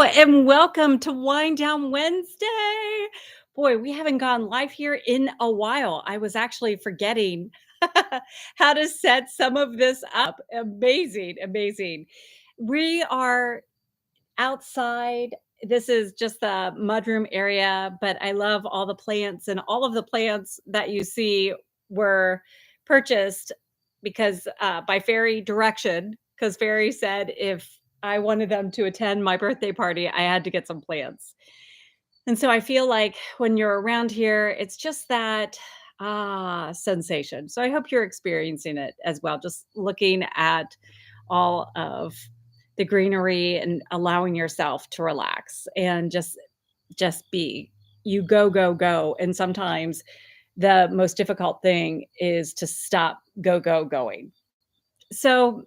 Hello and welcome to Wind Down Wednesday. Boy, we haven't gone live here in a while. I was actually forgetting how to set some of this up. Amazing, amazing. We are outside. This is just the mudroom area, but I love all the plants, and all of the plants that you see were purchased because by Fairy direction, because Fairy said if I wanted them to attend my birthday party, I had to get some plants. And so I feel like when you're around here, it's just that sensation. So I hope you're experiencing it as well, just looking at all of the greenery and allowing yourself to relax and just be. You go, go, go. And sometimes the most difficult thing is to stop, go, go, going. So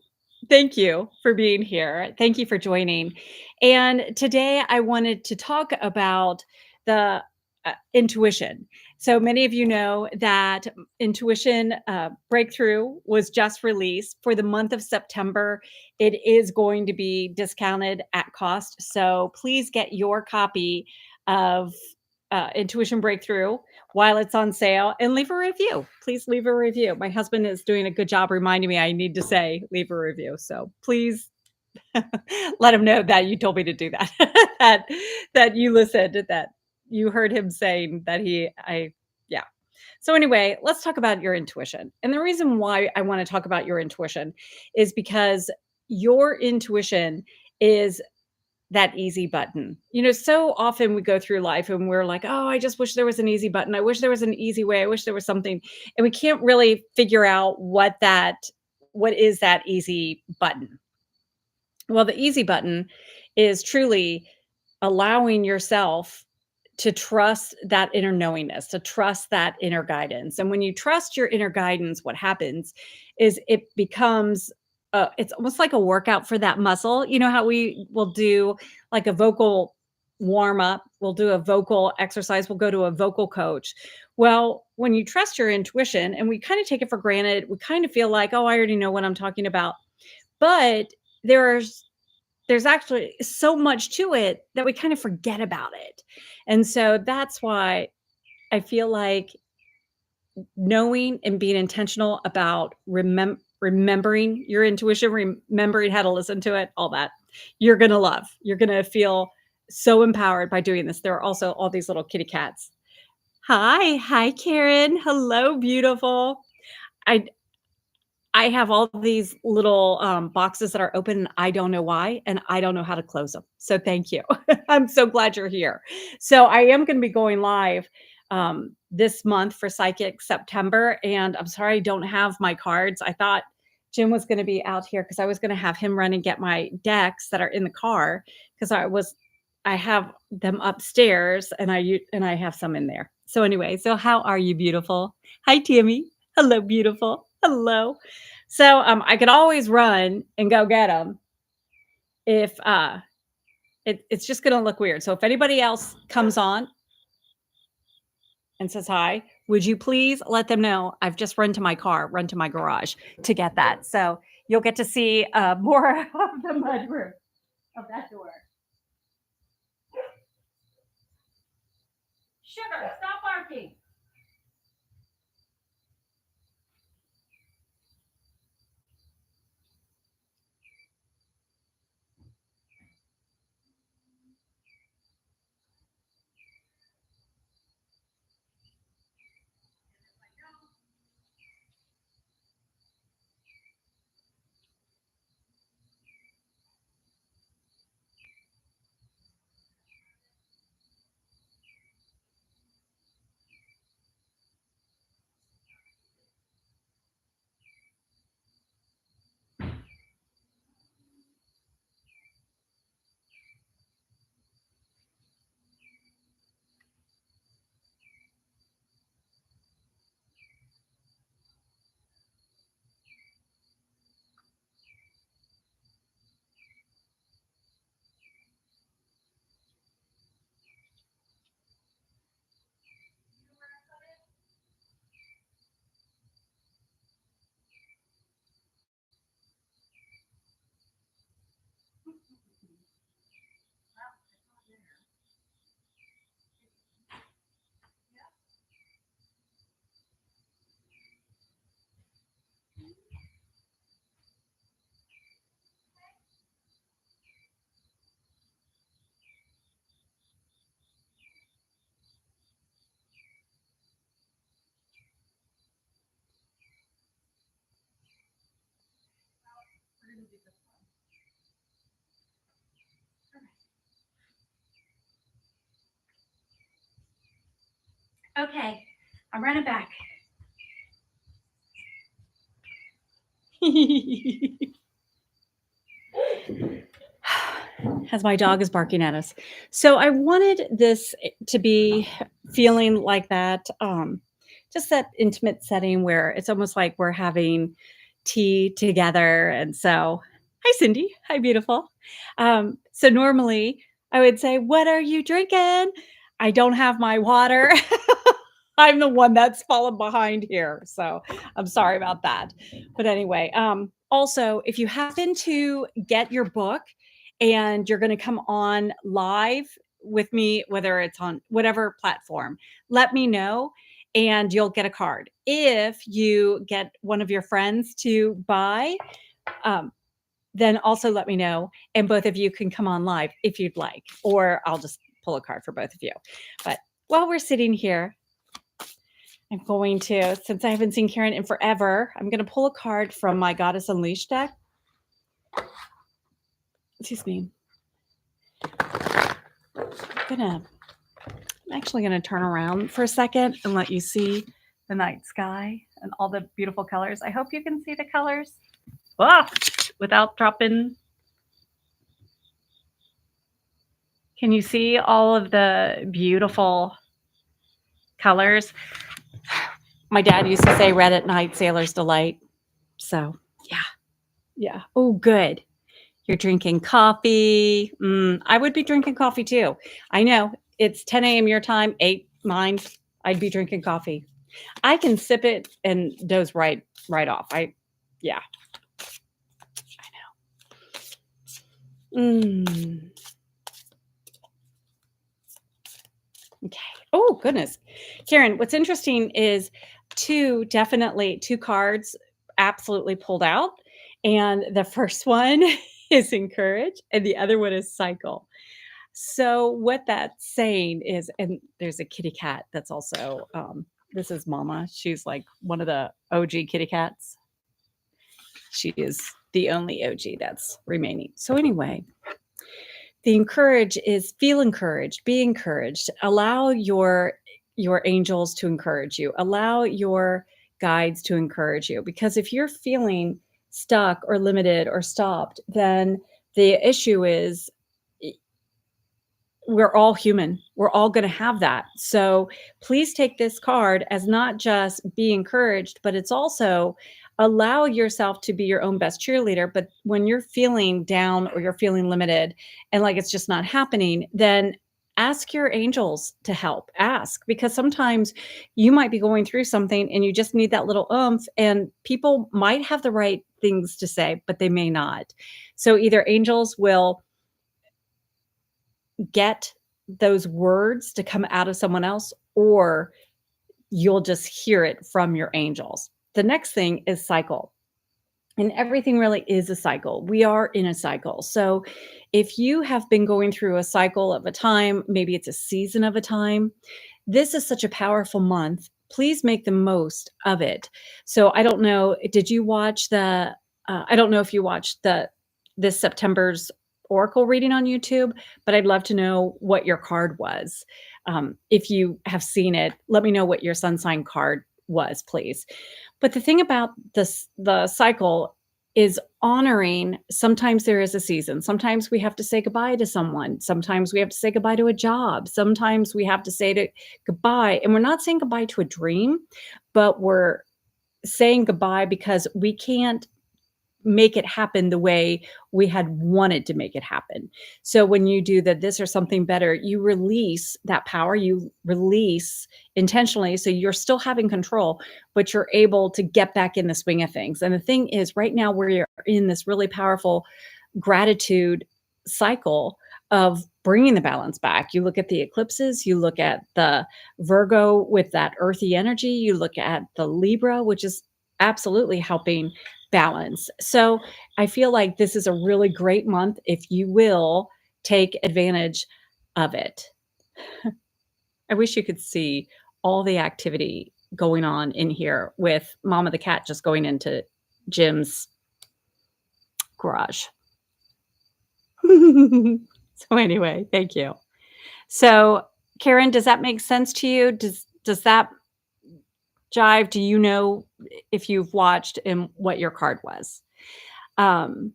thank you for being here. Thank you for joining. And today I wanted to talk about the intuition. So many of you know that Intuition Breakthrough was just released for the month of September. It is going to be discounted at cost. So please get your copy of Intuition Breakthrough while it's on sale and leave a review. Please leave a review. My husband is doing a good job reminding me I need to say leave a review. So please let him know that you told me to do that. that that you listened, that you heard him saying that yeah. So anyway, let's talk about your intuition. And the reason why I want to talk about your intuition is because your intuition is that easy button. So often we go through life and we're like, "Oh, I just wish there was an easy button. I wish there was an easy way. I wish there was something." And we can't really figure out what is that easy button. Well, the easy button is truly allowing yourself to trust that inner knowingness, to trust that inner guidance. And when you trust your inner guidance, what happens is it becomes it's almost like a workout for that muscle. You know how we will do like a vocal warm up, we'll do a vocal exercise, we'll go to a vocal coach. Well, when you trust your intuition, and we kind of take it for granted, we kind of feel like, "Oh, I already know what I'm talking about." But there's there's actually so much to it that we kind of forget about it. And so that's why I feel like knowing and being intentional about remembering your intuition, remembering how to listen to it, all that, you're going to love. You're going to feel so empowered by doing this. There are also all these little kitty cats. Hi, hi, Karen. Hello, beautiful. I I have all these little boxes that are open. And I don't know why, and I don't know how to close them. So thank you. I'm so glad you're here. So I am going to be going live this month for Psychic September, and I'm sorry I don't have my cards. I thought Jim was going to be out here because I was going to have him run and get my decks that are in the car because I have them upstairs and I have some in there. So anyway, so how are you, beautiful? Hi, Tammy. Hello, beautiful. Hello. So I could always run and go get them if it's just going to look weird. So if anybody else comes on and says hi, would you please let them know I've just run to my car, run to my garage to get that. So you'll get to see more of the mudroom of that door. Sugar, stop barking. Okay, I'm running back. As my dog is barking at us. So I wanted this to be feeling like that, just that intimate setting where it's almost like we're having tea together. And so, hi, Cindy. Hi, beautiful. So normally I would say, "What are you drinking?" I don't have my water. I'm the one that's fallen behind here. So I'm sorry about that. But anyway, also, if you happen to get your book and you're going to come on live with me, whether it's on whatever platform, let me know and you'll get a card. If you get one of your friends to buy, um, then also let me know. And both of you can come on live if you'd like, or I'll just pull a card for both of you. But while we're sitting here, I'm going to, since I haven't seen Karen in forever, I'm going to pull a card from my Goddess Unleashed deck. Excuse me. I'm actually going to turn around for a second and let you see the night sky and all the beautiful colors. I hope you can see the colors without dropping. Can you see all of the beautiful colors? My dad used to say red at night, sailor's delight. So yeah. Yeah. Oh, good. You're drinking coffee. I would be drinking coffee too. I know it's 10 a.m. your time, 8, 9. I'd be drinking coffee. I can sip it and doze right off. Yeah, I know. Okay. Oh, goodness. Karen, what's interesting is two cards absolutely pulled out. And the first one is encourage, and the other one is cycle. So what that's saying is, and there's a kitty cat that's also, this is Mama. She's like one of the OG kitty cats. She is the only OG that's remaining. So anyway, the encourage is feel encouraged, be encouraged, allow your angels to encourage you, allow your guides to encourage you. Because if you're feeling stuck or limited or stopped, then the issue is we're all human. We're all going to have that. So please take this card as not just be encouraged, but it's also allow yourself to be your own best cheerleader. But when you're feeling down or you're feeling limited and like it's just not happening, then ask your angels to help. Ask, because sometimes you might be going through something and you just need that little oomph, and people might have the right things to say, but they may not. So either angels will get those words to come out of someone else, or you'll just hear it from your angels. The next thing is cycle. And everything really is a cycle. We are in a cycle. So if you have been going through a cycle of a time, maybe it's a season of a time, this is such a powerful month. Please make the most of it. So I don't know, did you watch I don't know if you watched this September's Oracle reading on YouTube, but I'd love to know what your card was. If you have seen it, let me know what your sun sign card was, please. But the thing about the cycle is honoring. Sometimes there is a season. Sometimes we have to say goodbye to someone. Sometimes we have to say goodbye to a job. Sometimes we have to say goodbye. And we're not saying goodbye to a dream, but we're saying goodbye because we can't make it happen the way we had wanted to make it happen. So when you do this or something better, you release that power, you release intentionally. So you're still having control, but you're able to get back in the swing of things. And the thing is, right now we're in this really powerful gratitude cycle of bringing the balance back. You look at the eclipses, you look at the Virgo with that earthy energy, you look at the Libra, which is absolutely helping balance. So I feel like this is a really great month if you will take advantage of it. I wish you could see all the activity going on in here with Mama the cat just going into Jim's garage. So anyway, thank you. So, Karen, does that make sense to you? Does that jive? Do you know if you've watched and what your card was? Um,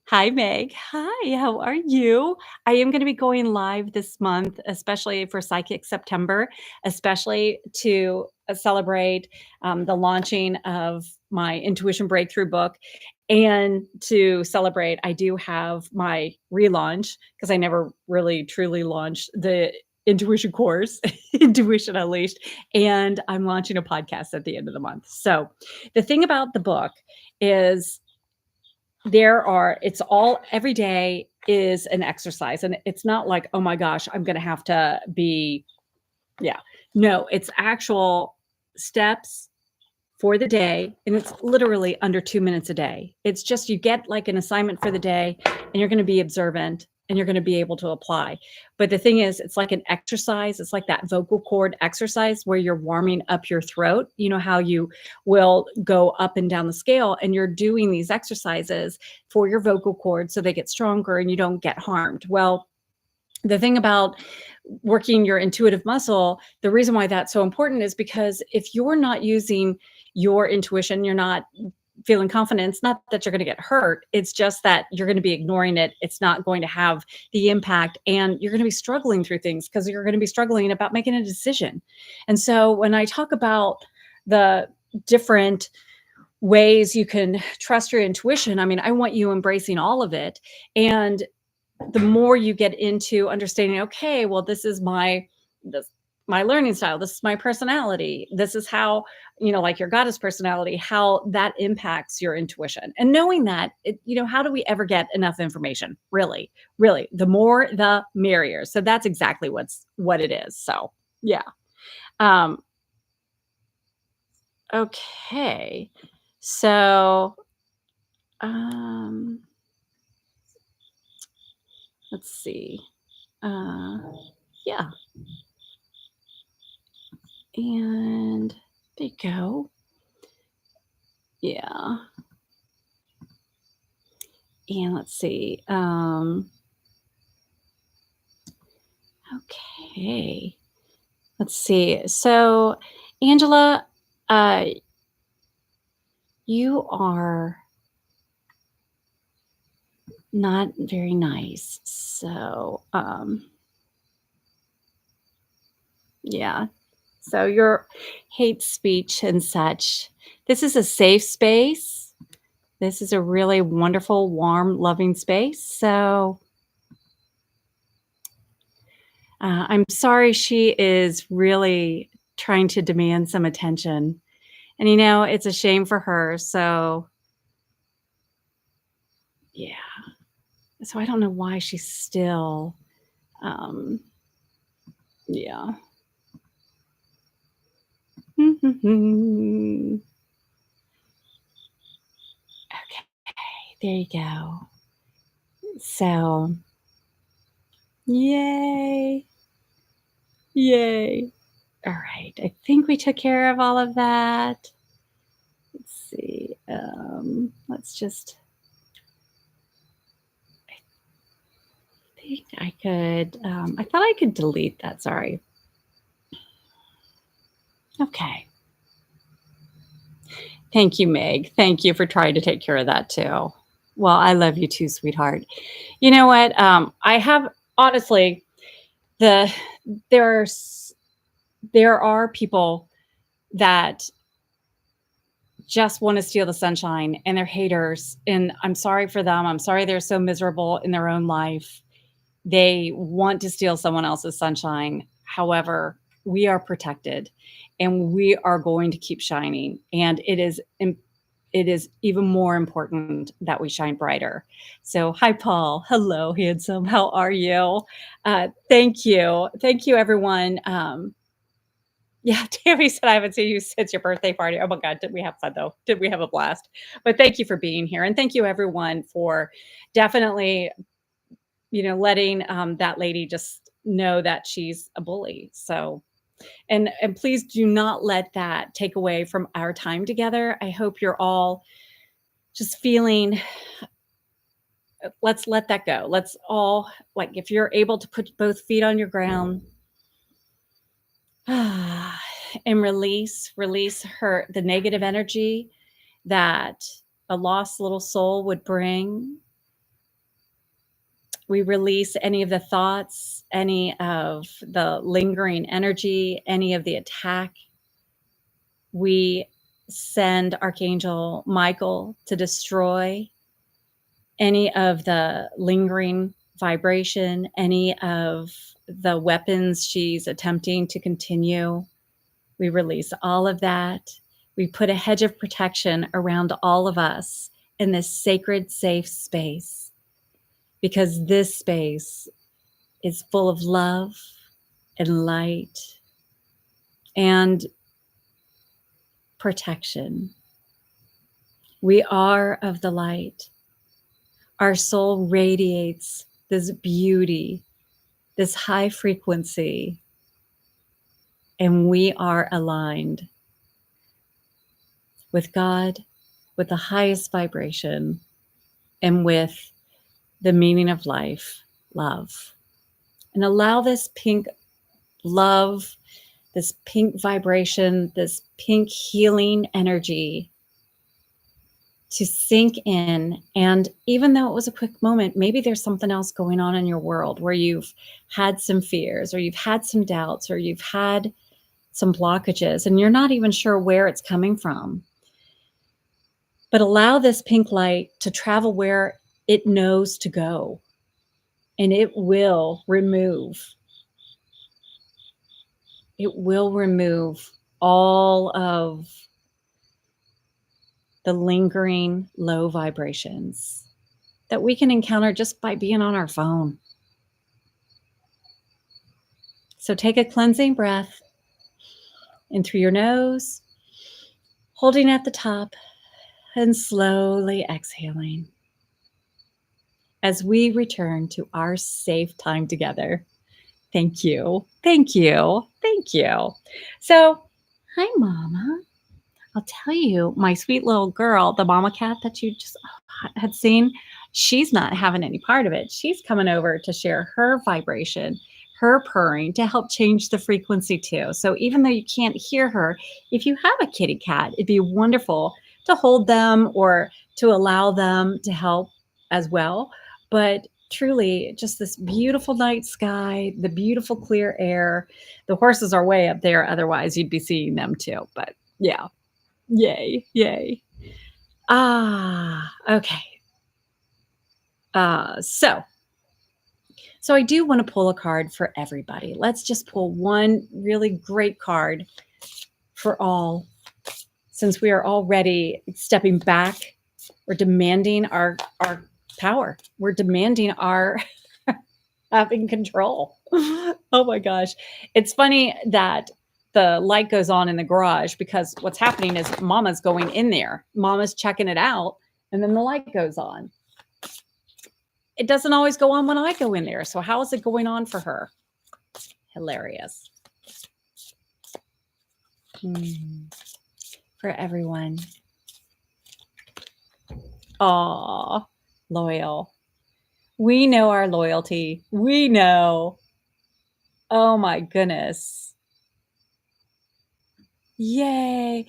Hi, Meg. Hi, how are you? I am going to be going live this month, especially for Psychic September, especially to celebrate the launching of my Intuition Breakthrough book. And to celebrate, I do have my relaunch because I never really truly launched the Intuition course, Intuition Unleashed. And I'm launching a podcast at the end of the month. So the thing about the book is it's all every day is an exercise, and it's not like, oh my gosh, I'm going to have to be, yeah, no, it's actual steps for the day, and it's literally under 2 minutes a day. It's just you get like an assignment for the day, and you're going to be observant, and you're going to be able to apply. But the thing is, it's like an exercise. It's like that vocal cord exercise where you're warming up your throat. You know how you will go up and down the scale, and you're doing these exercises for your vocal cords so they get stronger and you don't get harmed. Well, the thing about working your intuitive muscle, the reason why that's so important is because if you're not using your intuition, you're not feeling confident. It's not that you're going to get hurt. It's just that you're going to be ignoring it. It's not going to have the impact, and you're going to be struggling through things because you're going to be struggling about making a decision. And so when I talk about the different ways you can trust your intuition, I mean, I want you embracing all of it. And the more you get into understanding, okay, well, this my learning style, this is my personality, this is how, like your goddess personality, how that impacts your intuition. And knowing that, how do we ever get enough information? Really, really, the more the merrier. So that's exactly what it is. So yeah. Um, okay. So um let's see. Uh yeah. And there you go. Yeah. And let's see. Okay. Let's see. So, Angela, uh, you are not very nice. So, yeah. So, your hate speech and such. This is a safe space. This is a really wonderful, warm, loving space. So, I'm sorry she is really trying to demand some attention. And, it's a shame for her. So, yeah. So I don't know why she's still, um, yeah. Okay, there you go. So, yay. Yay. All right. I think we took care of all of that. Let's see. Let's just, I think I could, I thought I could delete that. Sorry. Okay. Thank you, Meg. Thank you for trying to take care of that too. Well, I love you too, sweetheart. You know what? I have honestly the there's there are people that just want to steal the sunshine, and they're haters, and I'm sorry for them. I'm sorry they're so miserable in their own life. They want to steal someone else's sunshine. However, we are protected, and we are going to keep shining, and it is even more important that we shine brighter. So, hi, Paul. Hello, handsome. How are you? Thank you. Thank you, everyone. Yeah, Tammy said, I haven't seen you since your birthday party. Oh my God, did we have fun though? Did we have a blast? But thank you for being here. And thank you, everyone, for definitely, letting that lady just know that she's a bully. So, and please do not let that take away from our time together. I hope you're all just feeling let's let that go. Let's all, like, if you're able to put both feet on your ground and release the negative energy that a lost little soul would bring. We release any of the thoughts, any of the lingering energy, any of the attack. We send Archangel Michael to destroy any of the lingering vibration, any of the weapons she's attempting to continue. We release all of that. We put a hedge of protection around all of us in this sacred, safe space, because this space is full of love and light and protection. We are of the light. Our soul radiates this beauty, this high frequency, and we are aligned with God, with the highest vibration, and with the meaning of life, love. And allow this pink love, this pink vibration, this pink healing energy to sink in. And even though it was a quick moment, maybe there's something else going on in your world where you've had some fears, or you've had some doubts, or you've had some blockages, and you're not even sure where it's coming from. But allow this pink light to travel where it knows to go, and it will remove all of the lingering low vibrations that we can encounter just by being on our phone. So take a cleansing breath in through your nose, holding at the top, and slowly exhaling as we return to our safe time together. Thank you. Thank you. Thank you. So, hi, Mama. I'll tell you, my sweet little girl, the mama cat that you just had seen, she's not having any part of it. She's coming over to share her vibration, her purring, to help change the frequency too. So even though you can't hear her, if you have a kitty cat, it'd be wonderful to hold them or to allow them to help as well. But truly, just this beautiful night sky, the beautiful clear air. The horses are way up there. Otherwise, you'd be seeing them too. But yeah. Yay, yay. Okay. So I do want to pull a card for everybody. Let's just pull one really great card for all, since we are already stepping back. We're demanding our power. We're demanding our having control. Oh my gosh. It's funny that the light goes on in the garage, because what's happening is Mama's going in there. Mama's checking it out, and then the light goes on. It doesn't always go on when I go in there. So how is it going on for her? Hilarious. For everyone. Aw, loyal. We know our loyalty. We know. Oh my goodness. Yay.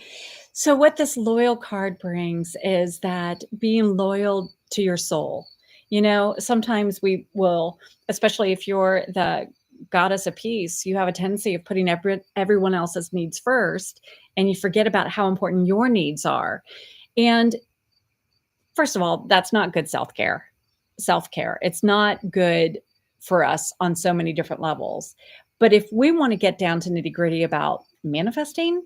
So what this loyal card brings is that being loyal to your soul. You know, sometimes we will, especially if you're the goddess of peace, you have a tendency of putting everyone else's needs first, and you forget about how important your needs are. And first of all, that's not good self-care. It's not good for us on so many different levels. But if we want to get down to nitty-gritty about manifesting,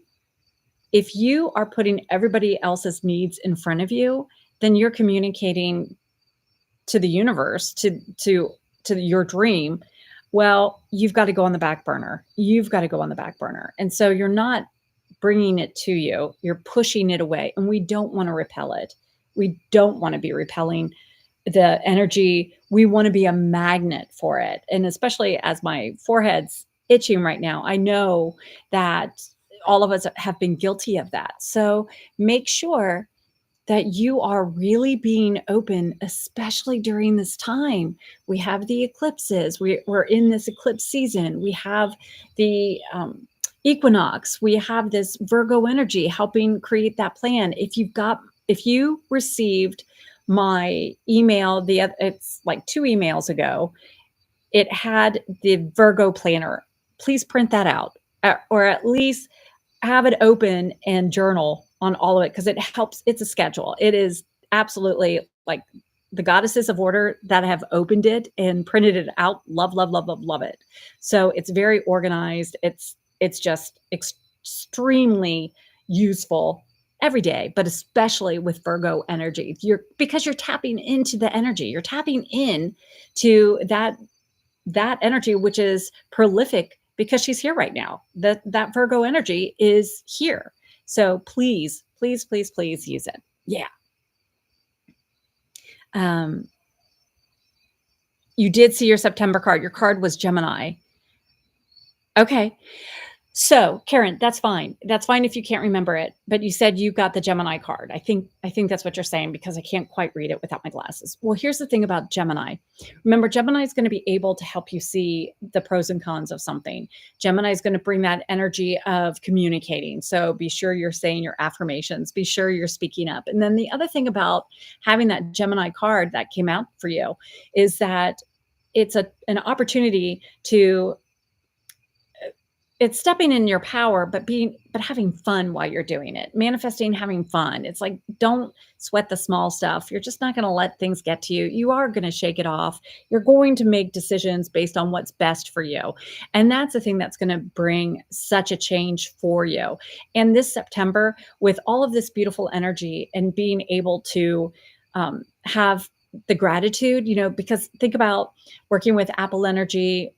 if you are putting everybody else's needs in front of you, then you're communicating to the universe, to your dream. Well, you've got to go on the back burner. And so you're not bringing it to you. You're pushing it away. And we don't want to repel it. We don't want to be repelling the energy. We want to be a magnet for it. And especially as my forehead's itching right now, I know that all of us have been guilty of that. So make sure that you are really being open, especially during this time. We have the eclipses. We're in this eclipse season. We have the equinox. We have this Virgo energy helping create that plan. If you received my email, it's like 2 emails ago, it had the Virgo planner. Please print that out, or at least have it open and journal on all of it, because it helps. It's a schedule. It is absolutely like the goddesses of order that have opened it and printed it out. Love, love, love, love, love it. So it's very organized. It's just extremely useful every day, but especially with Virgo energy. Because you're tapping into the energy. You're tapping in to that energy, which is prolific, because she's here right now. That Virgo energy is here. So please, please, please, please use it. Yeah. You did see your September card. Your card was Gemini. Okay. So, Karen, that's fine. That's fine if you can't remember it, but you said you got the Gemini card. I think that's what you're saying, because I can't quite read it without my glasses. Well, here's the thing about Gemini. Remember, Gemini is going to be able to help you see the pros and cons of something. Gemini is going to bring that energy of communicating. So be sure you're saying your affirmations. Be sure you're speaking up. And then the other thing about having that Gemini card that came out for you is that it's an opportunity to it's stepping in your power, but having fun while you're doing it. Manifesting, having fun. It's like, don't sweat the small stuff. You're just not going to let things get to you. You are going to shake it off. You're going to make decisions based on what's best for you. And that's the thing that's going to bring such a change for you. And this September, with all of this beautiful energy and being able to have the gratitude, because think about working with Apple energy,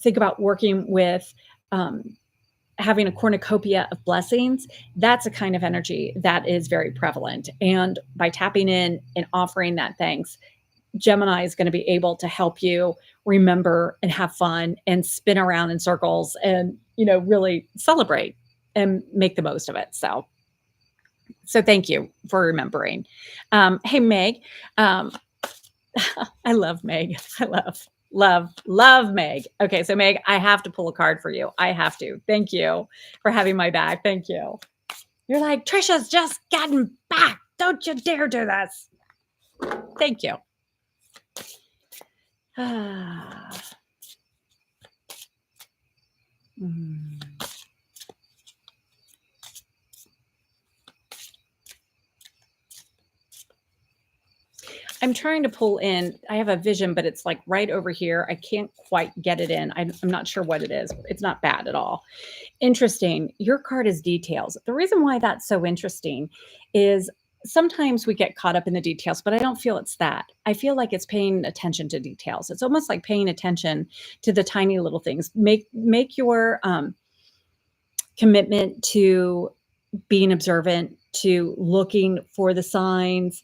think about working with having a cornucopia of blessings. That's a kind of energy that is very prevalent. And by tapping in and offering that thanks, Gemini is going to be able to help you remember and have fun and spin around in circles and, really celebrate and make the most of it. So thank you for remembering. Hey, Meg. I love Meg. I love Meg. Okay, so Meg, I have to pull a card for you. I have to. Thank you for having my back. Thank you. You're like, Trisha's just gotten back. Don't you dare do this. Thank you. I'm trying to pull in. I have a vision, but it's like right over here. I can't quite get it in. I'm not sure what it is. It's not bad at all. Interesting. Your card is details. The reason why that's so interesting is sometimes we get caught up in the details, but I don't feel it's that. I feel like it's paying attention to details. It's almost like paying attention to the tiny little things. Make your commitment to being observant, to looking for the signs.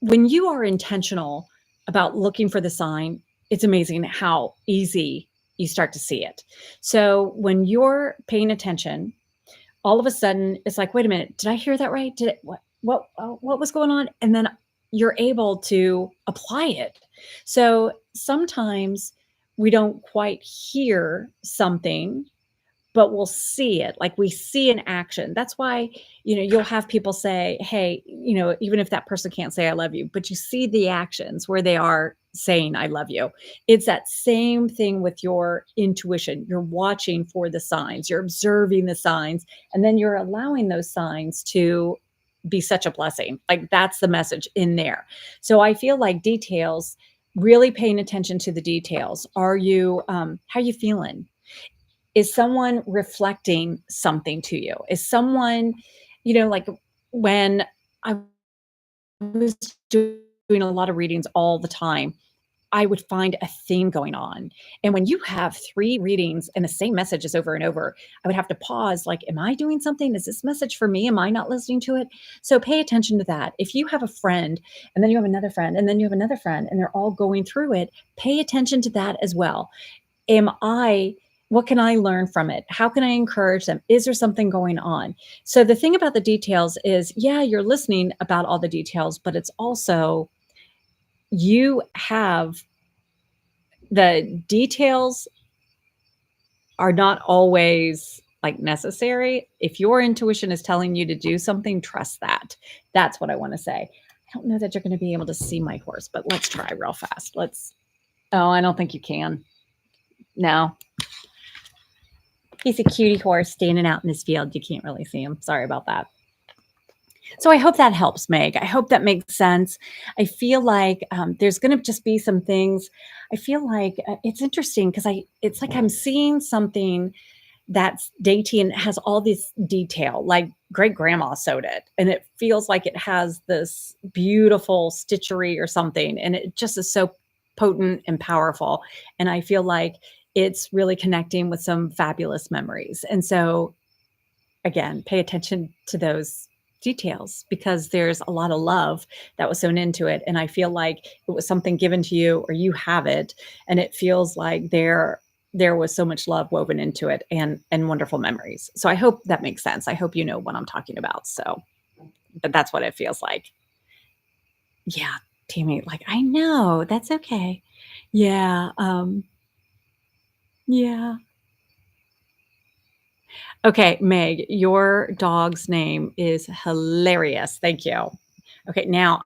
When you are intentional about looking for the sign, it's amazing how easy you start to see it. So when you're paying attention, all of a sudden it's like, wait a minute, did I hear that right? What was going on? And then you're able to apply it. So sometimes we don't quite hear something, but we'll see it. Like we see an action. That's why, you'll have people say, hey, even if that person can't say I love you, but you see the actions where they are saying I love you. It's that same thing with your intuition. You're watching for the signs, you're observing the signs, and then you're allowing those signs to be such a blessing. Like that's the message in there. So I feel like details, really paying attention to the details. How are you feeling? Is someone reflecting something to you? Is someone, like when I was doing a lot of readings all the time, I would find a theme going on. And when you have 3 readings and the same message is over and over, I would have to pause, like, am I doing something? Is this message for me? Am I not listening to it? So pay attention to that. If you have a friend and then you have another friend and then you have another friend and they're all going through it, pay attention to that as well. Am I What can I learn from it? How can I encourage them? Is there something going on? So the thing about the details is, yeah, you're listening about all the details, but it's also you have the details are not always like necessary. If your intuition is telling you to do something, trust that. That's what I want to say. I don't know that you're going to be able to see my horse, but let's try real fast. Oh, I don't think you can. No. He's a cutie horse standing out in this field. You can't really see him. Sorry about that. So I hope that helps, Meg. I hope that makes sense. I feel like there's going to just be some things. I feel like it's interesting because it's like I'm seeing something that's dainty and has all this detail, like great grandma sewed it. And it feels like it has this beautiful stitchery or something. And it just is so potent and powerful. And I feel like it's really connecting with some fabulous memories. And so, again, pay attention to those details because there's a lot of love that was sewn into it. And I feel like it was something given to you or you have it. And it feels like there was so much love woven into it and wonderful memories. So I hope that makes sense. I hope you know what I'm talking about. So, but that's what it feels like. Yeah, Tammy, like I know, that's okay. Yeah, yeah. Okay, Meg, your dog's name is hilarious. Thank you. Okay, now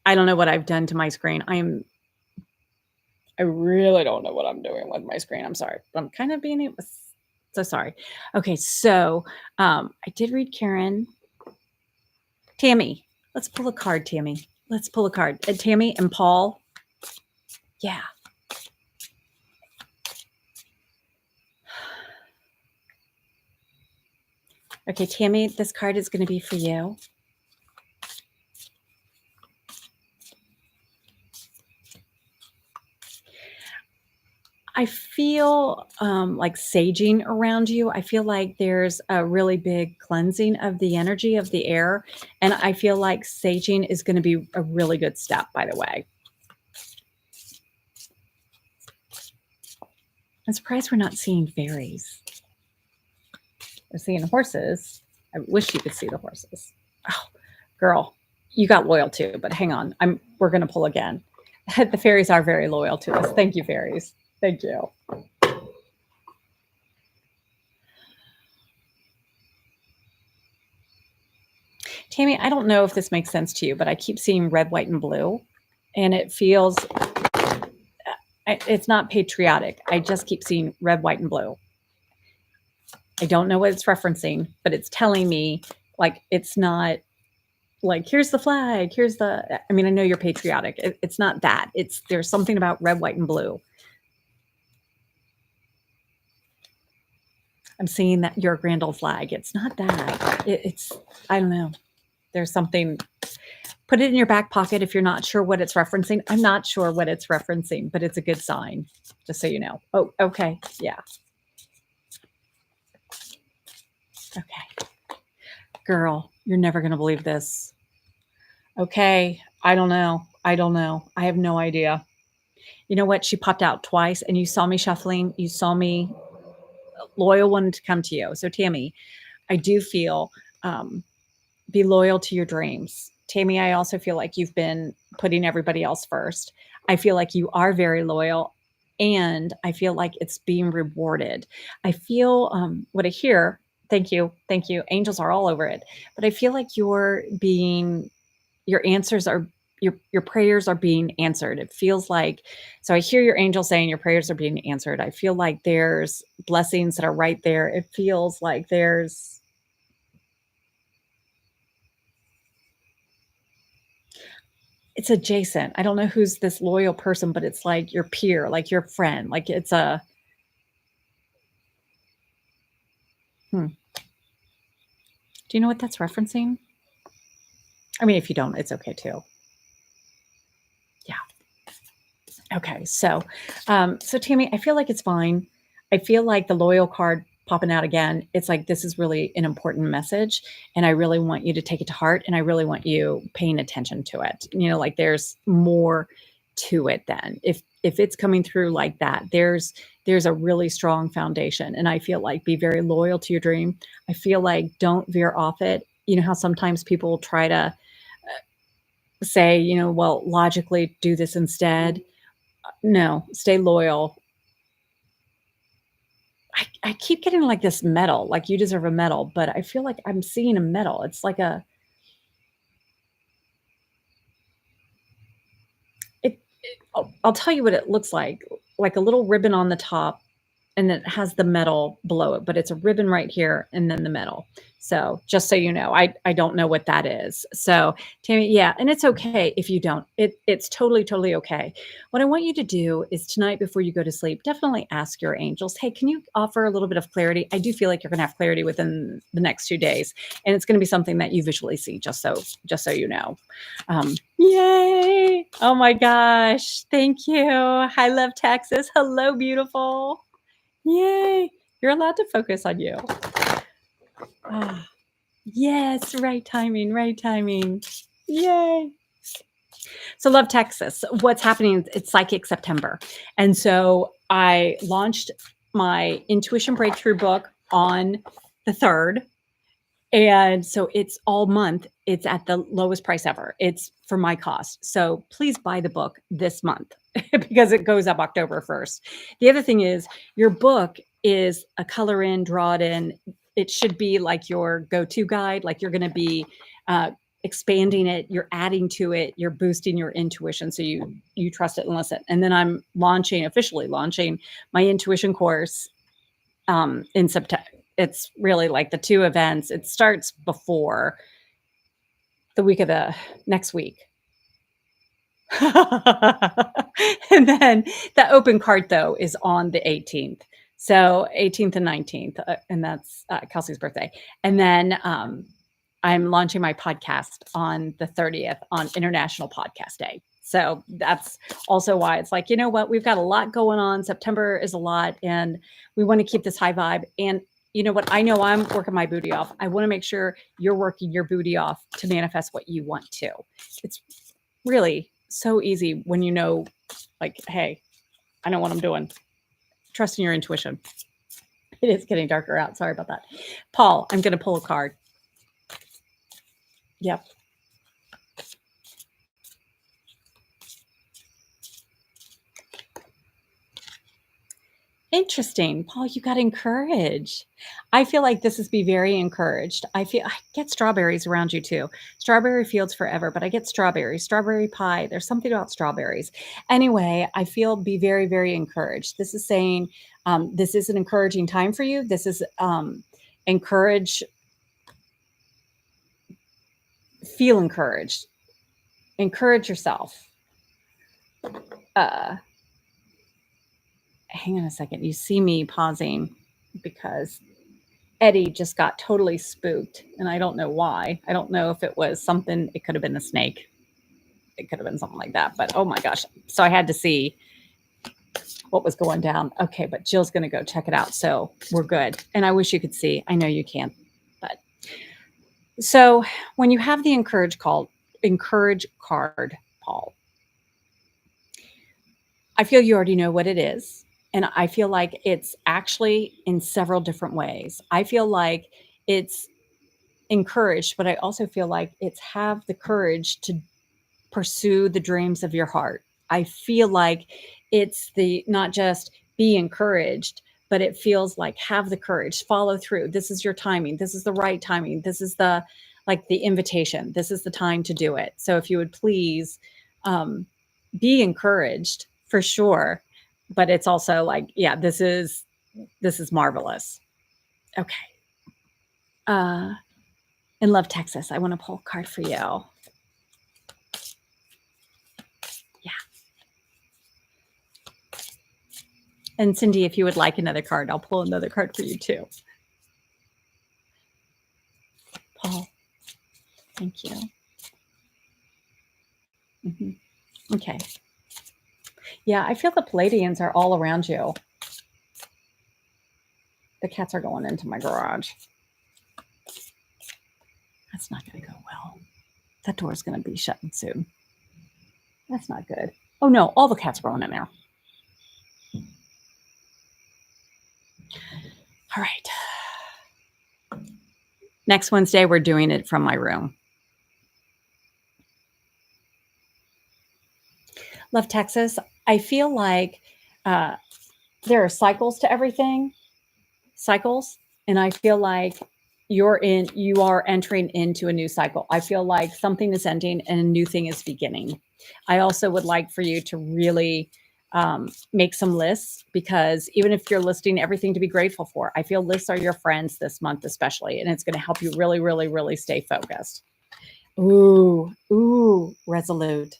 I don't know what I've done to my screen. I really don't know what I'm doing with my screen. I'm sorry. I'm kind of being so sorry. Okay, so I did read Karen. Tammy, let's pull a card, Tammy. Let's pull a card. Tammy and Paul. Yeah. Okay, Tammy, this card is going to be for you. I feel like saging around you. I feel like there's a really big cleansing of the energy of the air. And I feel like saging is going to be a really good step, by the way. I'm surprised we're not seeing fairies. We're seeing horses. I wish you could see the horses. Oh, girl, you got loyal too, but hang on. We're going to pull again. The fairies are very loyal to us. Thank you, fairies. Thank you. Tammy, I don't know if this makes sense to you, but I keep seeing red, white, and blue, and it feels it's not patriotic. I just keep seeing red, white, and blue. I don't know what it's referencing, but it's telling me like it's not like here's the flag, I mean, I know you're patriotic. It's not that. There's something about red, white, and blue. I'm seeing that your grand old flag. It's not that. It's I don't know. There's something. Put it in your back pocket if you're not sure what it's referencing. I'm not sure what it's referencing, but it's a good sign, just so you know. Oh, okay. Yeah. Okay. Girl, you're never going to believe this. Okay. I don't know. I have no idea. You know what? She popped out twice and you saw me shuffling. You saw me loyal wanted to come to you. So Tammy, I do feel be loyal to your dreams. Tammy, I also feel like you've been putting everybody else first. I feel like you are very loyal and I feel like it's being rewarded. I feel what I hear, thank you. Angels are all over it. But I feel like your answers are your prayers are being answered. It feels like so I hear your angel saying your prayers are being answered. I feel like there's blessings that are right there. It feels like it's adjacent. I don't know who's this loyal person, but it's like your peer, like your friend, like it's a Do you know what that's referencing? I mean, if you don't, it's okay too. Yeah. Okay. So Tammy, I feel like it's fine. I feel like the loyal card popping out again, it's like this is really an important message and I really want you to take it to heart and I really want you paying attention to it. You know, like there's more to it then. If it's coming through like that, there's there's a really strong foundation. And I feel like be very loyal to your dream. I feel like don't veer off it. You know how sometimes people try to say, well, logically do this instead. No, stay loyal. I keep getting like this medal, like you deserve a medal, but I feel like I'm seeing a medal. It's like I'll tell you what it looks like a little ribbon on the top, and it has the metal below it, but it's a ribbon right here and then the metal. So just so you know, I don't know what that is. So Tammy, yeah, and it's okay if you don't. It's totally, totally okay. What I want you to do is tonight before you go to sleep, definitely ask your angels, hey, can you offer a little bit of clarity? I do feel like you're gonna have clarity within the next 2 days. And it's gonna be something that you visually see, just so you know. Yay. Oh my gosh. Thank you. I love Texas. Hello, beautiful. Yay! You're allowed to focus on you. Ah, yes, right timing, right timing. Yay! So love Texas. What's happening? It's Psychic September. And so I launched my Intuition Breakthrough book on the 3rd. And so it's all month. It's at the lowest price ever. It's for my cost. So please buy the book this month because it goes up October 1st. The other thing is your book is a color in, draw it in. It should be like your go-to guide, like you're going to be expanding it, you're adding to it, you're boosting your intuition so you trust it and listen. And then I'm officially launching my intuition course in September. It's really like the 2 events. It starts before the week of the next week. And then the open cart though is on the 18th. So 18th and 19th, and that's Kelsey's birthday. And then I'm launching my podcast on the 30th on International Podcast Day. So that's also why it's like, you know what, we've got a lot going on. September is a lot, and we want to keep this high vibe. And you know what, I know I'm working my booty off. I want to make sure you're working your booty off to manifest what you want to. It's really so easy when you know, like, hey, I know what I'm doing. Trust in your intuition. It is getting darker out. Sorry about that. Paul, I'm going to pull a card. Yep. Interesting. Paul, you got encouraged. I feel like this is be very encouraged. I get strawberries around you too. Strawberry fields forever, but I get strawberries, strawberry pie. There's something about strawberries. Anyway, I feel be very, very encouraged. This is saying this is an encouraging time for you. This is encourage, feel encouraged, encourage yourself. Hang on a second. You see me pausing because Eddie just got totally spooked, and I don't know why. I don't know if it was something, it could have been a snake. It could have been something like that, but oh my gosh. So I had to see what was going down. Okay, but Jill's going to go check it out. So we're good. And I wish you could see. I know you can't, but so when you have the encourage card, Paul, I feel you already know what it is. And I feel like it's actually in several different ways. I feel like it's encouraged, but I also feel like it's have the courage to pursue the dreams of your heart. I feel like it's the not just be encouraged, but it feels like have the courage, follow through. This is your timing. This is the right timing. This is the invitation. This is the time to do it. So if you would please be encouraged for sure. But it's also like, yeah, this is marvelous. Okay. In Love, Texas, I want to pull a card for you. Yeah. And Cindy, if you would like another card, I'll pull another card for you too. Paul, thank you. Mm-hmm. Okay. Yeah, I feel the Palladians are all around you. The cats are going into my garage. That's not going to go well. That door is going to be shutting soon. That's not good. Oh no, all the cats are going in there. All right. Next Wednesday, we're doing it from my room. Love Texas. I feel like uh, there are cycles to everything, cycles, and I feel like you are entering into a new cycle. I feel like something is ending and a new thing is beginning. I also would like for you to really make some lists, because even if you're listing everything to be grateful for, I feel lists are your friends this month, especially, and it's going to help you really, really, really stay focused. Ooh, resolute.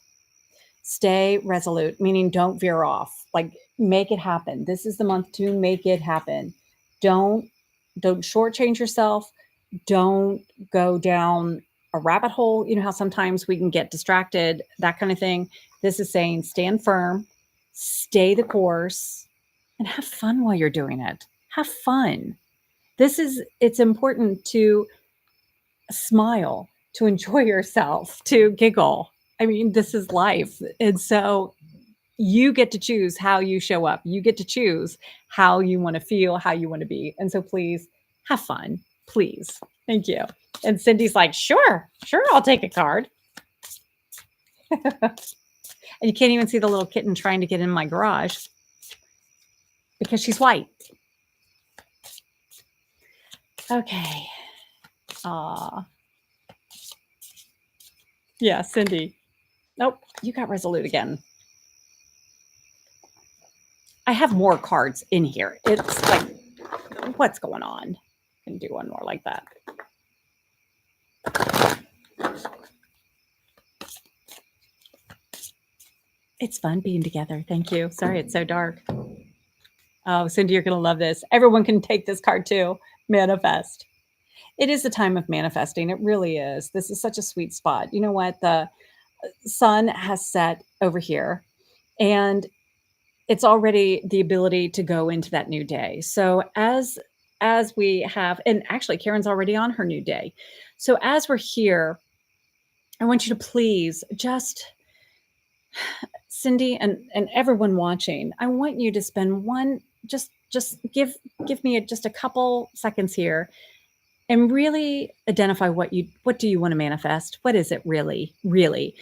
Stay resolute, meaning don't veer off. Like, make it happen. This is the month to make it happen. Don't don't shortchange yourself. Don't go down a rabbit hole. You know how sometimes we can get distracted, that kind of thing. This is saying stand firm, stay the course, and have fun while you're doing it. Have fun. It's important to smile, to enjoy yourself, to giggle. I mean, this is life. And so you get to choose how you show up. You get to choose how you want to feel, how you want to be. And so please have fun. Please. Thank you. And Cindy's like, sure, I'll take a card. And you can't even see the little kitten trying to get in my garage because she's white. Okay. Yeah, Cindy. Nope, you got resolute again. I have more cards in here. It's like, what's going on? I can do one more like that. It's fun being together. Thank you. Sorry, it's so dark. Oh, Cindy, you're going to love this. Everyone can take this card too. Manifest. It is the time of manifesting. It really is. This is such a sweet spot. You know what? The sun has set over here, and it's already the ability to go into that new day. So as we have, and actually Karen's already on her new day. So as we're here, I want you to please just, Cindy, and everyone watching, I want you to spend just give me just a couple seconds here and really identify what do you want to manifest. What is it really? Maybe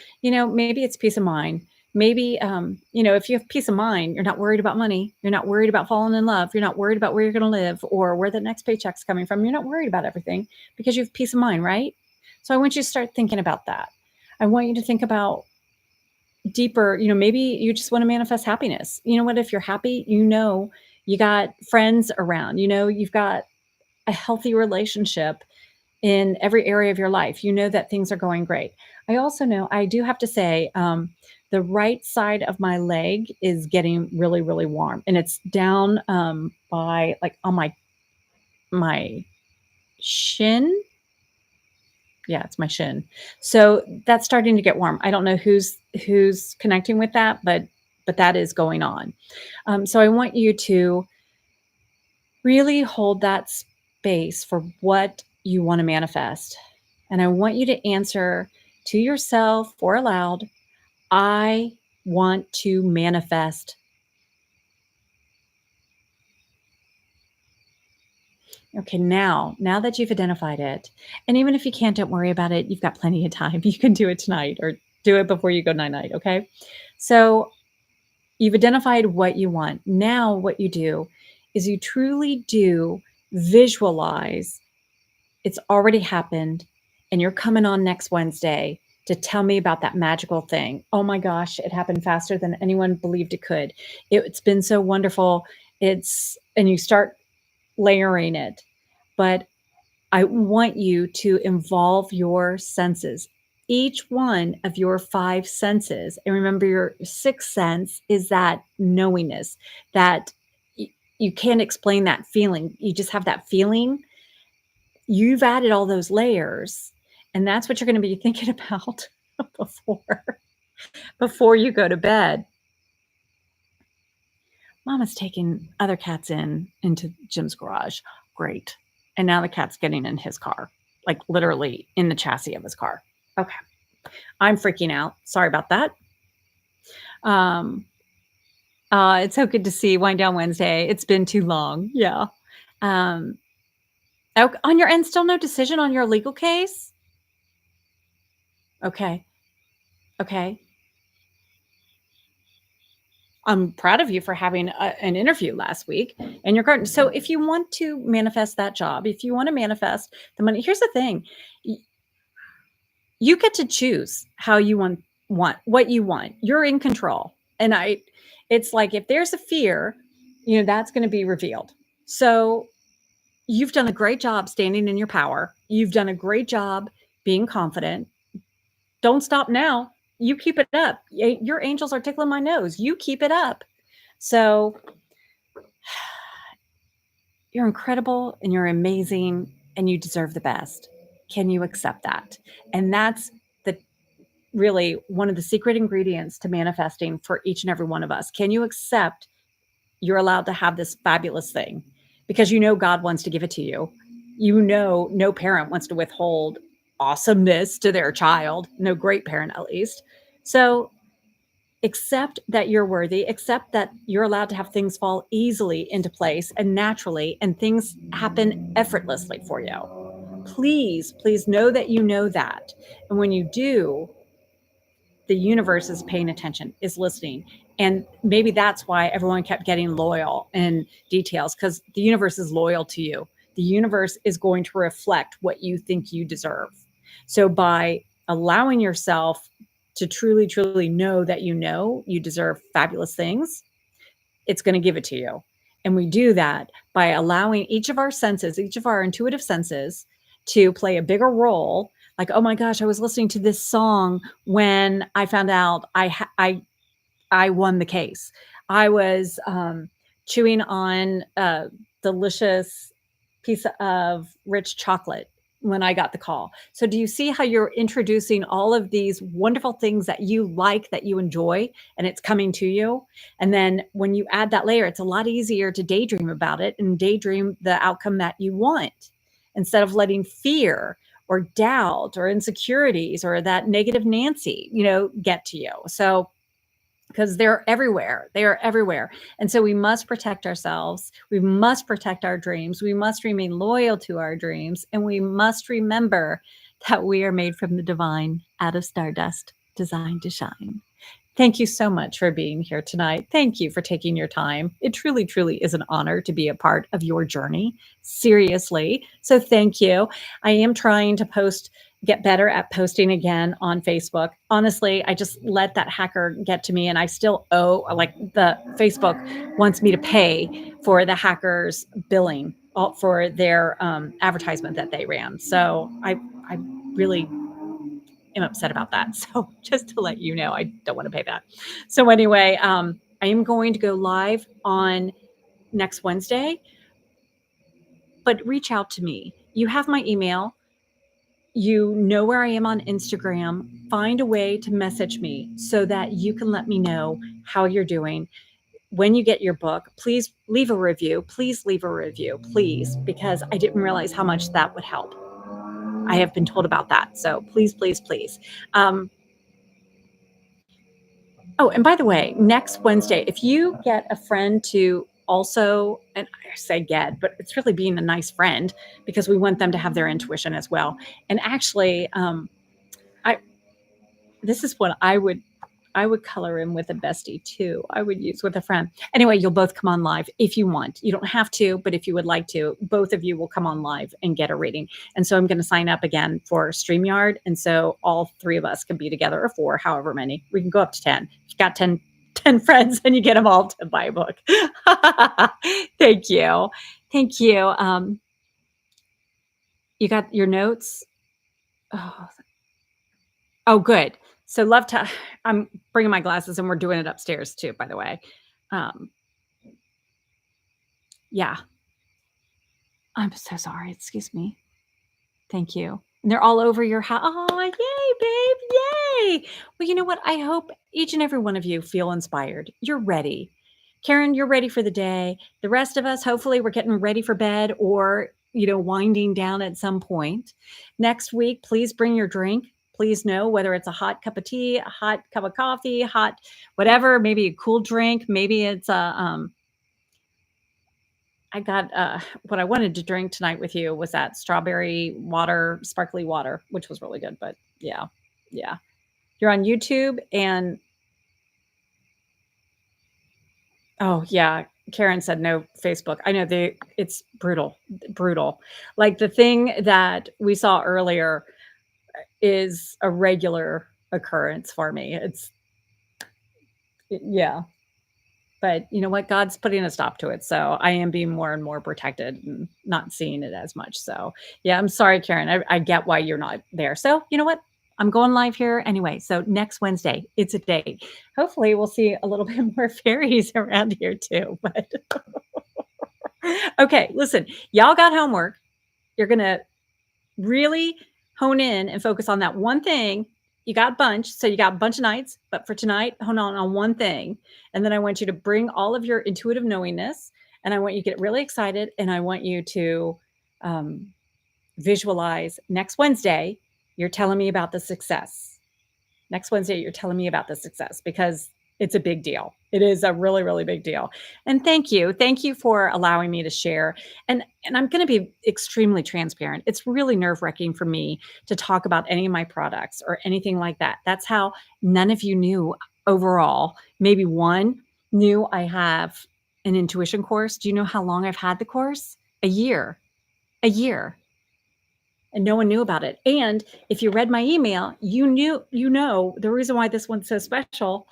it's peace of mind. Maybe if you have peace of mind, you're not worried about money, you're not worried about falling in love, you're not worried about where you're going to live or where the next paycheck's coming from. You're not worried about everything because you have peace of mind, right? So I want you to start thinking about that. I want you to think about deeper. Maybe you just want to manifest happiness. You know what? If you're happy, you got friends around, you've got a healthy relationship in every area of your life. You know that things are going great. I also know, I do have to say, the right side of my leg is getting really, really warm, and it's down by like on my shin. Yeah, it's my shin. So that's starting to get warm. I don't know who's connecting with that, but that is going on. So I want you to really hold that space for what you want to manifest. And I want you to answer to yourself or aloud, I want to manifest. Okay, now that you've identified it, and even if you can't, don't worry about it. You've got plenty of time. You can do it tonight or do it before you go night-night, okay? So you've identified what you want. Now what you do is you truly do visualize it's already happened, and you're coming on next Wednesday to tell me about that magical thing. Oh my gosh, it happened faster than anyone believed it could. It's been so wonderful. And you start layering it. But I want you to involve your senses, each one of your five senses. And remember, your sixth sense is that knowingness, that you can't explain that feeling. You just have that feeling. You've added all those layers, and that's what you're going to be thinking about before you go to bed. Mama's taking other cats into Jim's garage. Great. And now the cat's getting in his car, like literally in the chassis of his car. Okay. I'm freaking out. Sorry about that. It's so good to see Wind Down Wednesday. It's been too long. Yeah. Um, on your end, still no decision on your legal case? Okay. Okay. I'm proud of you for having an interview last week in your garden. So if you want to manifest that job, if you want to manifest the money, here's the thing. You get to choose how you want what you want. You're in control. And it's like if there's a fear, that's going to be revealed. So you've done a great job standing in your power. You've done a great job being confident. Don't stop now. You keep it up. Your angels are tickling my nose. You keep it up. So you're incredible and you're amazing and you deserve the best. Can you accept that? And that's the really one of the secret ingredients to manifesting for each and every one of us. Can you accept you're allowed to have this fabulous thing? Because God wants to give it to you. No parent wants to withhold awesomeness to their child, no great parent at least. So accept that you're worthy, accept that you're allowed to have things fall easily into place and naturally, and things happen effortlessly for you. Please, please know that you know that. And when you do, the universe is paying attention, is listening. And maybe that's why everyone kept getting loyal in details, because the universe is loyal to you. The universe is going to reflect what you think you deserve. So by allowing yourself to truly, truly know that you deserve fabulous things, it's going to give it to you. And we do that by allowing each of our senses, each of our intuitive senses, to play a bigger role. Like, oh my gosh, I was listening to this song when I found out I won the case. I was chewing on a delicious piece of rich chocolate when I got the call. So, do you see how you're introducing all of these wonderful things that you like, that you enjoy, and it's coming to you? And then when you add that layer, it's a lot easier to daydream about it and daydream the outcome that you want instead of letting fear or doubt or insecurities or that negative Nancy, get to you. So, because they're everywhere. They are everywhere. And so we must protect ourselves. We must protect our dreams. We must remain loyal to our dreams. And we must remember that we are made from the divine, out of stardust, designed to shine. Thank you so much for being here tonight. Thank you for taking your time. It truly, truly is an honor to be a part of your journey. Seriously. So thank you. I am trying to get better at posting again on Facebook. Honestly, I just let that hacker get to me, and I still owe, like, the Facebook wants me to pay for the hacker's billing for their advertisement that they ran. So I really am upset about that. So just to let you know, I don't want to pay that. So anyway, I am going to go live on next Wednesday, but reach out to me. You have my email. You know where I am on Instagram. Find a way to message me so that you can let me know how you're doing. When you get your book, please leave a review. Please leave a review, please, because I didn't realize how much that would help. I have been told about that. So please, please, please. Oh, and by the way, next Wednesday, if you get a friend to also, and I say get, but it's really being a nice friend, because we want them to have their intuition as well. And actually, I this is what I would color in with a bestie too. I would use with a friend. Anyway, you'll both come on live if you want. You don't have to, but if you would like to, both of you will come on live and get a reading. And so I'm going to sign up again for StreamYard. And so all three of us can be together, or four, however many. We can go up to 10. If you've got 10 friends, and you get them all to buy a book. Thank you. Thank you. You got your notes? Oh, good. So love to, I'm bringing my glasses, and we're doing it upstairs too, by the way. Um, yeah, I'm so sorry. Excuse me. Thank you. And they're all over your house. Oh, yay, babe. Yay. Well, you know what? I hope each and every one of you feel inspired. You're ready. Karen, you're ready for the day. The rest of us, hopefully, we're getting ready for bed, or, winding down at some point. Next week, please bring your drink. Please know whether it's a hot cup of tea, a hot cup of coffee, hot whatever, maybe a cool drink. Maybe it's I got what I wanted to drink tonight with you was that strawberry water, sparkly water, which was really good. But yeah, yeah. You're on YouTube and oh yeah, Karen said no Facebook. I know it's brutal, brutal. Like the thing that we saw earlier is a regular occurrence for me. Yeah, but you know what? God's putting a stop to it. So I am being more and more protected and not seeing it as much. So yeah, I'm sorry, Karen. I get why you're not there. So you know what? I'm going live here anyway. So next Wednesday, it's a date. Hopefully, we'll see a little bit more fairies around here too. But okay, listen, y'all got homework. You're going to really hone in and focus on that one thing. You got a bunch, so you got a bunch of nights, but for tonight, hone on one thing. And then I want you to bring all of your intuitive knowingness, and I want you to get really excited, and I want you to um, visualize next Wednesday. You're telling me about the success. Next Wednesday, you're telling me about the success because it's a big deal. It is a really, really big deal. And thank you. Thank you for allowing me to share. And I'm going to be extremely transparent. It's really nerve-wracking for me to talk about any of my products or anything like that. That's how none of you knew overall. Maybe one knew I have an intuition course. Do you know how long I've had the course? A year. A year, and no one knew about it. And if you read my email, you know, the reason why this one's so special,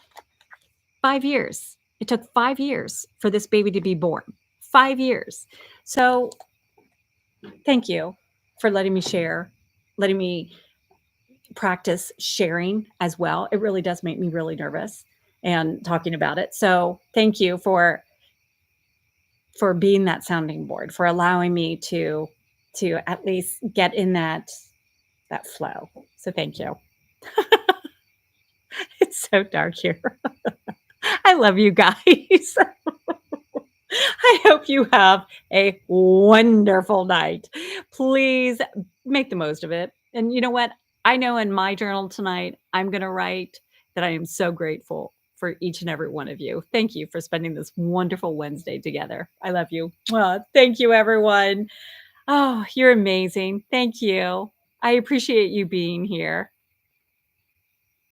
5 years. It took 5 years for this baby to be born. 5 years. So, thank you for letting me share, letting me practice sharing as well. It really does make me really nervous and talking about it. So, thank you for being that sounding board, for allowing me to at least get in that flow. So thank you. It's so dark here. I love you guys. I hope you have a wonderful night. Please make the most of it. And you know what? I know in my journal tonight, I'm going to write that I am so grateful for each and every one of you. Thank you for spending this wonderful Wednesday together. I love you. Thank you, everyone. Oh, you're amazing. Thank you. I appreciate you being here.